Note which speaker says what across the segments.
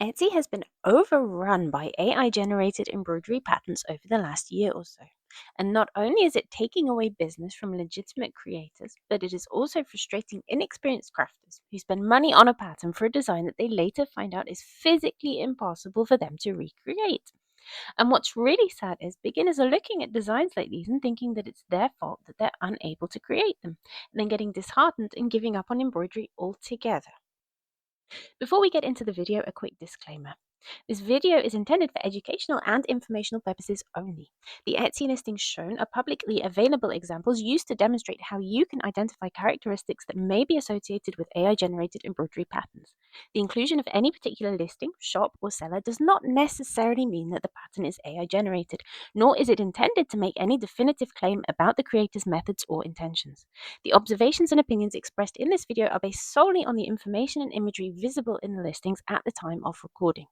Speaker 1: Etsy has been overrun by AI generated embroidery patterns over the last year or so. And not only is it taking away business from legitimate creators, but it is also frustrating inexperienced crafters who spend money on a pattern for a design that they later find out is physically impossible for them to recreate. And what's really sad is beginners are looking at designs like these and thinking that it's their fault that they're unable to create them, and then getting disheartened and giving up on embroidery altogether. Before we get into the video, a quick disclaimer. This video is intended for educational and informational purposes only. The Etsy listings shown are publicly available examples used to demonstrate how you can identify characteristics that may be associated with AI-generated embroidery patterns. The inclusion of any particular listing, shop, or seller does not necessarily mean that the pattern is AI-generated, nor is it intended to make any definitive claim about the creator's methods or intentions. The observations and opinions expressed in this video are based solely on the information and imagery visible in the listings at the time of recording.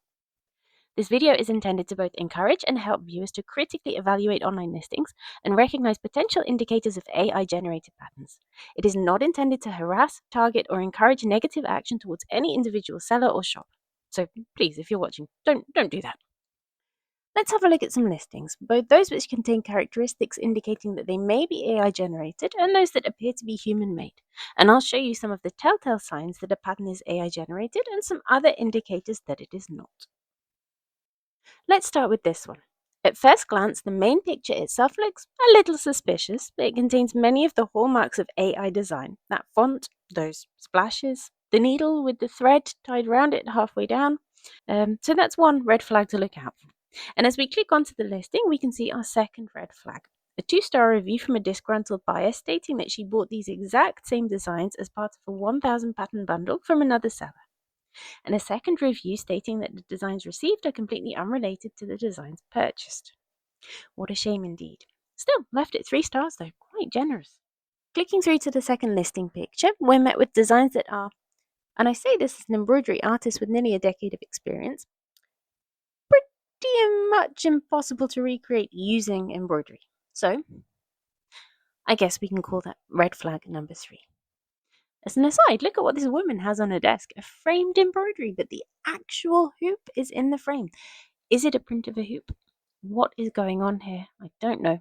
Speaker 1: This video is intended to both encourage and help viewers to critically evaluate online listings and recognize potential indicators of AI-generated patterns. It is not intended to harass, target, or encourage negative action towards any individual seller or shop. So please, if you're watching, don't do that. Let's have a look at some listings, both those which contain characteristics indicating that they may be AI generated and those that appear to be human made. And I'll show you some of the telltale signs that a pattern is AI generated and some other indicators that it is not. Let's start with this one. At first glance, the main picture itself looks a little suspicious, but it contains many of the hallmarks of AI design. That font, those splashes, the needle with the thread tied around it halfway down. So that's one red flag to look out for. And as we click onto the listing, we can see our second red flag. A 2-star review from a disgruntled buyer stating that she bought these exact same designs as part of a 1,000 pattern bundle from another seller. And a second review stating that the designs received are completely unrelated to the designs purchased. What a shame indeed. Still, left at 3 stars though, quite generous. Clicking through to the second listing picture, we're met with designs that are, and I say this as an embroidery artist with nearly a decade of experience, pretty much impossible to recreate using embroidery. So, I guess we can call that red flag number 3. As an aside, look at what this woman has on her desk. A framed embroidery, but the actual hoop is in the frame. Is it a print of a hoop? What is going on here? I don't know,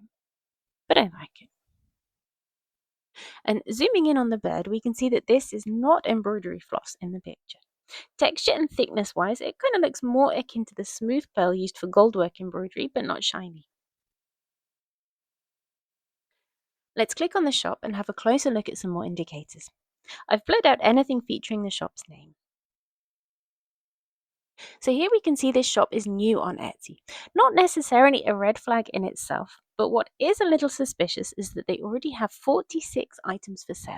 Speaker 1: but I like it. And zooming in on the bird, we can see that this is not embroidery floss in the picture. Texture and thickness wise, it kind of looks more akin to the smooth pearl used for goldwork embroidery, but not shiny. Let's click on the shop and have a closer look at some more indicators. I've blurred out anything featuring the shop's name. So here we can see this shop is new on Etsy. Not necessarily a red flag in itself, but what is a little suspicious is that they already have 46 items for sale.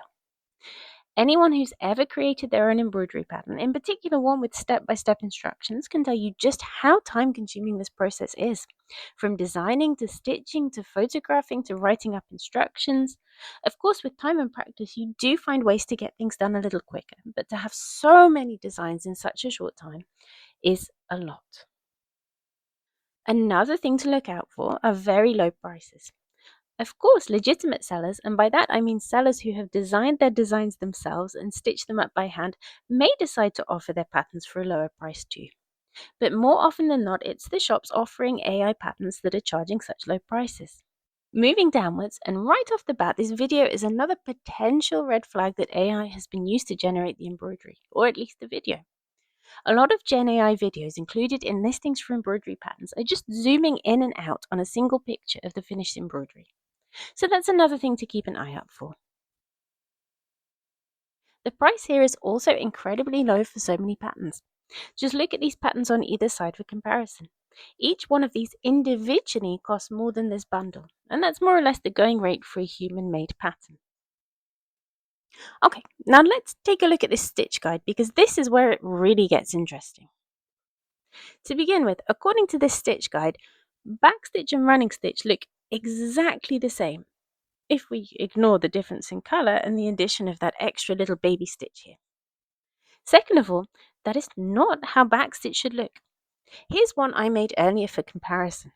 Speaker 1: Anyone who's ever created their own embroidery pattern, in particular one with step-by-step instructions, can tell you just how time-consuming this process is. From designing to stitching to photographing to writing up instructions. Of course, with time and practice, you do find ways to get things done a little quicker, but to have so many designs in such a short time is a lot. Another thing to look out for are very low prices. Of course, legitimate sellers, and by that I mean sellers who have designed their designs themselves and stitched them up by hand, may decide to offer their patterns for a lower price too. But more often than not, it's the shops offering AI patterns that are charging such low prices. Moving downwards, and right off the bat, this video is another potential red flag that AI has been used to generate the embroidery, or at least the video. A lot of Gen AI videos included in listings for embroidery patterns are just zooming in and out on a single picture of the finished embroidery. So that's another thing to keep an eye out for. The price here is also incredibly low for so many patterns. Just look at these patterns on either side for comparison. Each one of these individually costs more than this bundle, and that's more or less the going rate for a human-made pattern. Okay, now let's take a look at this stitch guide because this is where it really gets interesting. To begin with, according to this stitch guide, backstitch and running stitch look exactly the same, if we ignore the difference in colour and the addition of that extra little baby stitch here. Second of all, that is not how backstitch should look. Here's one I made earlier for comparison.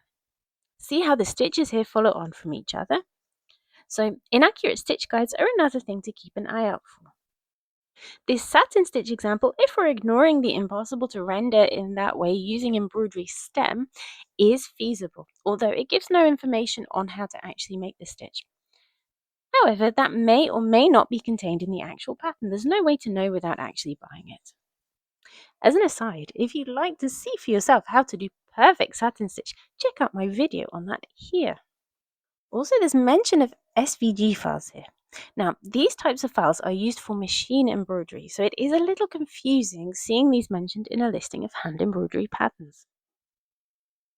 Speaker 1: See how the stitches here follow on from each other? So inaccurate stitch guides are another thing to keep an eye out for. This satin stitch example, if we're ignoring the impossible to render in that way using embroidery stem, is feasible, although it gives no information on how to actually make the stitch. However, that may or may not be contained in the actual pattern. There's no way to know without actually buying it. As an aside, if you'd like to see for yourself how to do perfect satin stitch, check out my video on that here. Also, there's mention of SVG files here. Now, these types of files are used for machine embroidery, so it is a little confusing seeing these mentioned in a listing of hand embroidery patterns.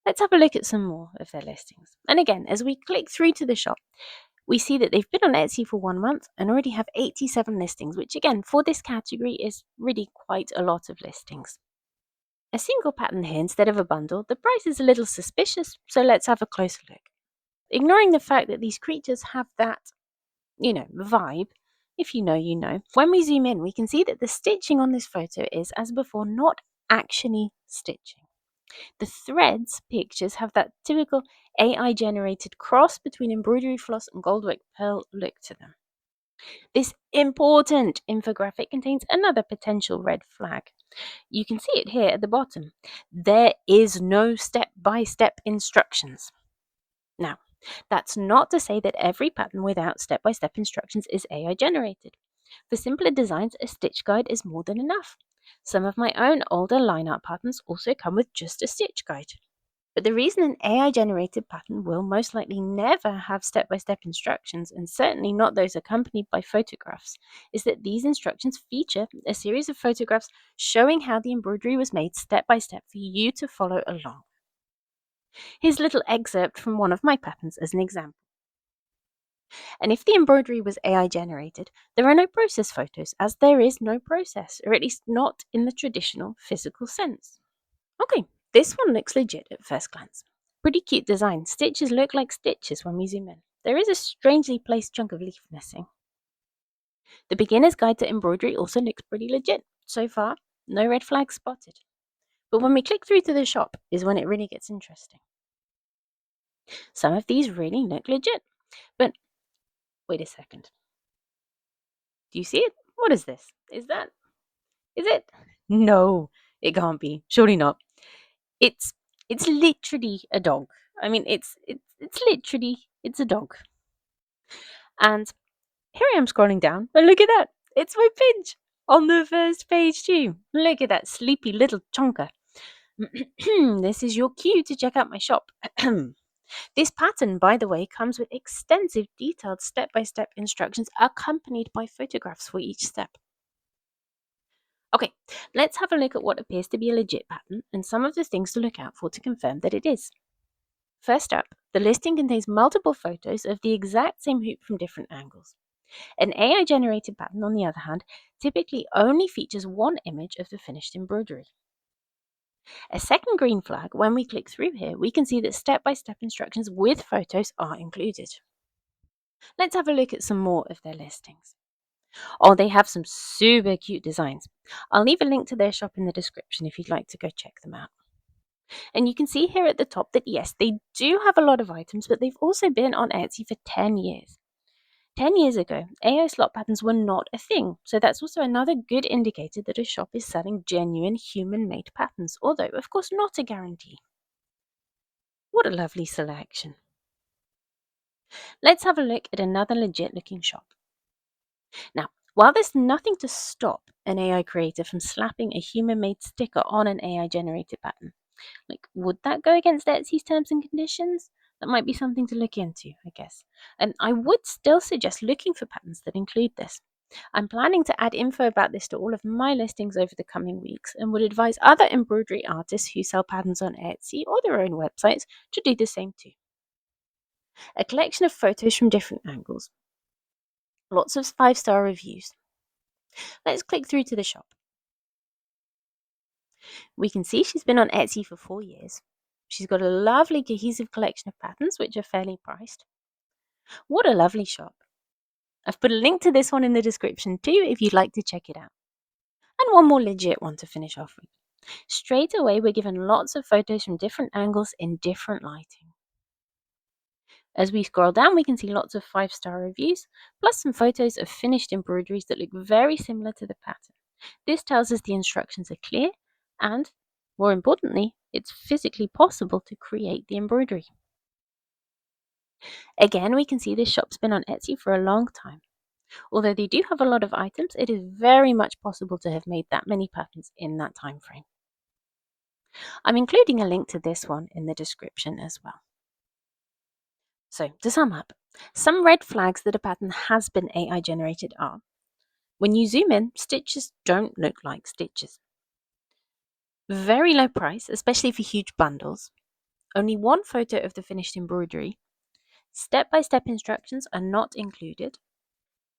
Speaker 1: Let's have a look at some more of their listings. And again, as we click through to the shop, we see that they've been on Etsy for 1 month and already have 87 listings, which again, for this category is really quite a lot of listings. A single pattern here instead of a bundle, the price is a little suspicious, so let's have a closer look. Ignoring the fact that these creatures have that, vibe, if you know, you know. When we zoom in, we can see that the stitching on this photo is, as before, not actually stitching. The threads pictures have that typical AI generated cross between embroidery floss and goldwick pearl look to them. This important infographic contains another potential red flag. You can see it here at the bottom. There is no step-by-step instructions. Now, that's not to say that every pattern without step-by-step instructions is AI generated. For simpler designs, a stitch guide is more than enough. Some of my own older line art patterns also come with just a stitch guide. But the reason an AI generated pattern will most likely never have step-by-step instructions, and certainly not those accompanied by photographs, is that these instructions feature a series of photographs showing how the embroidery was made step-by-step for you to follow along. Here's a little excerpt from one of my patterns as an example. And if the embroidery was AI generated, there are no process photos, as there is no process, or at least not in the traditional physical sense. Okay, this one looks legit at first glance. Pretty cute design. Stitches look like stitches when we zoom in. There is a strangely placed chunk of leaf missing. The beginner's guide to embroidery also looks pretty legit. So far, no red flags spotted. But when we click through to the shop is when it really gets interesting. Some of these really look legit. But wait a second. Do you see it? What is this? Is it? No, it can't be. Surely not. It's it's literally a dog. I mean, it's literally it's a dog. And here I am scrolling down, and look at that. It's my pinch on the first page too. Look at that sleepy little chonker. This is your cue to check out my shop. This pattern, by the way, comes with extensive detailed step-by-step instructions accompanied by photographs for each step. Okay, let's have a look at what appears to be a legit pattern and some of the things to look out for to confirm that it is. First up, the listing contains multiple photos of the exact same hoop from different angles. An AI generated pattern, on the other hand, typically only features one image of the finished embroidery. A second green flag, when we click through here, we can see that step-by-step instructions with photos are included. Let's have a look at some more of their listings. Oh, they have some super cute designs. I'll leave a link to their shop in the description if you'd like to go check them out. And you can see here at the top that yes, they do have a lot of items, but they've also been on Etsy for 10 years. 10 years ago, AI slot patterns were not a thing, so that's also another good indicator that a shop is selling genuine human-made patterns, although of course not a guarantee. What a lovely selection. Let's have a look at another legit looking shop. Now, while there's nothing to stop an AI creator from slapping a human-made sticker on an AI-generated pattern, would that go against Etsy's terms and conditions? That might be something to look into, I guess. And I would still suggest looking for patterns that include this. I'm planning to add info about this to all of my listings over the coming weeks and would advise other embroidery artists who sell patterns on Etsy or their own websites to do the same too. A collection of photos from different angles. Lots of 5-star reviews. Let's click through to the shop. We can see she's been on Etsy for 4 years. She's got a lovely cohesive collection of patterns which are fairly priced. What a lovely shop. I've put a link to this one in the description too if you'd like to check it out. And one more legit one to finish off with. Straight away we're given lots of photos from different angles in different lighting. As we scroll down we can see lots of 5-star reviews, plus some photos of finished embroideries that look very similar to the pattern. This tells us the instructions are clear and, more importantly, it's physically possible to create the embroidery. Again, we can see this shop's been on Etsy for a long time. Although they do have a lot of items, it is very much possible to have made that many patterns in that time frame. I'm including a link to this one in the description as well. So, to sum up, some red flags that a pattern has been AI generated are: when you zoom in, stitches don't look like stitches. Very low price, especially for huge bundles. Only one photo of the finished embroidery. Step-by-step instructions are not included.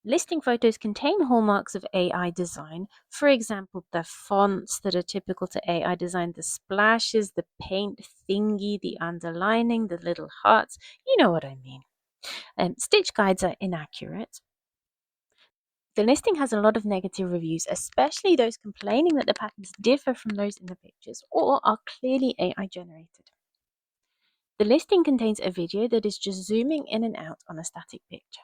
Speaker 1: Listing photos contain hallmarks of AI design. For example, the fonts that are typical to AI design, the splashes, the paint thingy, the underlining, the little hearts. You know what I mean. Stitch guides are inaccurate. The listing has a lot of negative reviews, especially those complaining that the patterns differ from those in the pictures or are clearly AI generated. The listing contains a video that is just zooming in and out on a static picture.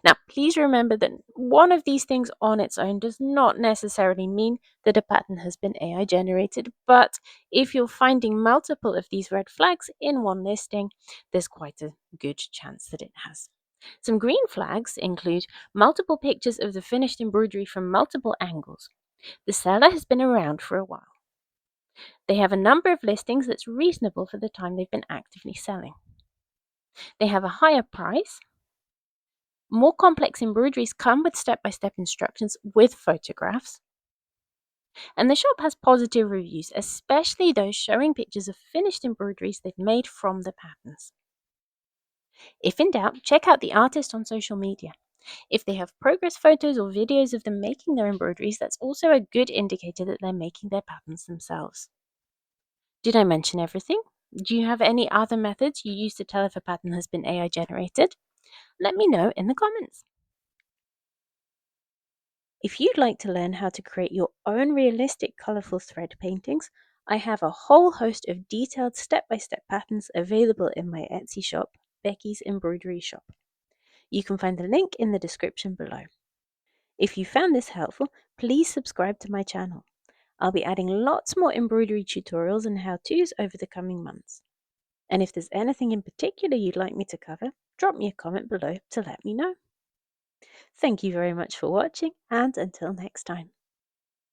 Speaker 1: Now, please remember that one of these things on its own does not necessarily mean that a pattern has been AI generated, but if you're finding multiple of these red flags in one listing, there's quite a good chance that it has. Some green flags include multiple pictures of the finished embroidery from multiple angles. The seller has been around for a while. They have a number of listings that's reasonable for the time they've been actively selling. They have a higher price. More complex embroideries come with step-by-step instructions with photographs. And the shop has positive reviews, especially those showing pictures of finished embroideries they've made from the patterns. If in doubt, check out the artist on social media. If they have progress photos or videos of them making their embroideries, that's also a good indicator that they're making their patterns themselves. Did I mention everything? Do you have any other methods you use to tell if a pattern has been AI generated? Let me know in the comments. If you'd like to learn how to create your own realistic colourful thread paintings, I have a whole host of detailed step-by-step patterns available in my Etsy shop, Becky's Embroidery Shop. You can find the link in the description below. If you found this helpful, please subscribe to my channel. I'll be adding lots more embroidery tutorials and how-tos over the coming months. And if there's anything in particular you'd like me to cover, drop me a comment below to let me know. Thank you very much for watching, and until next time.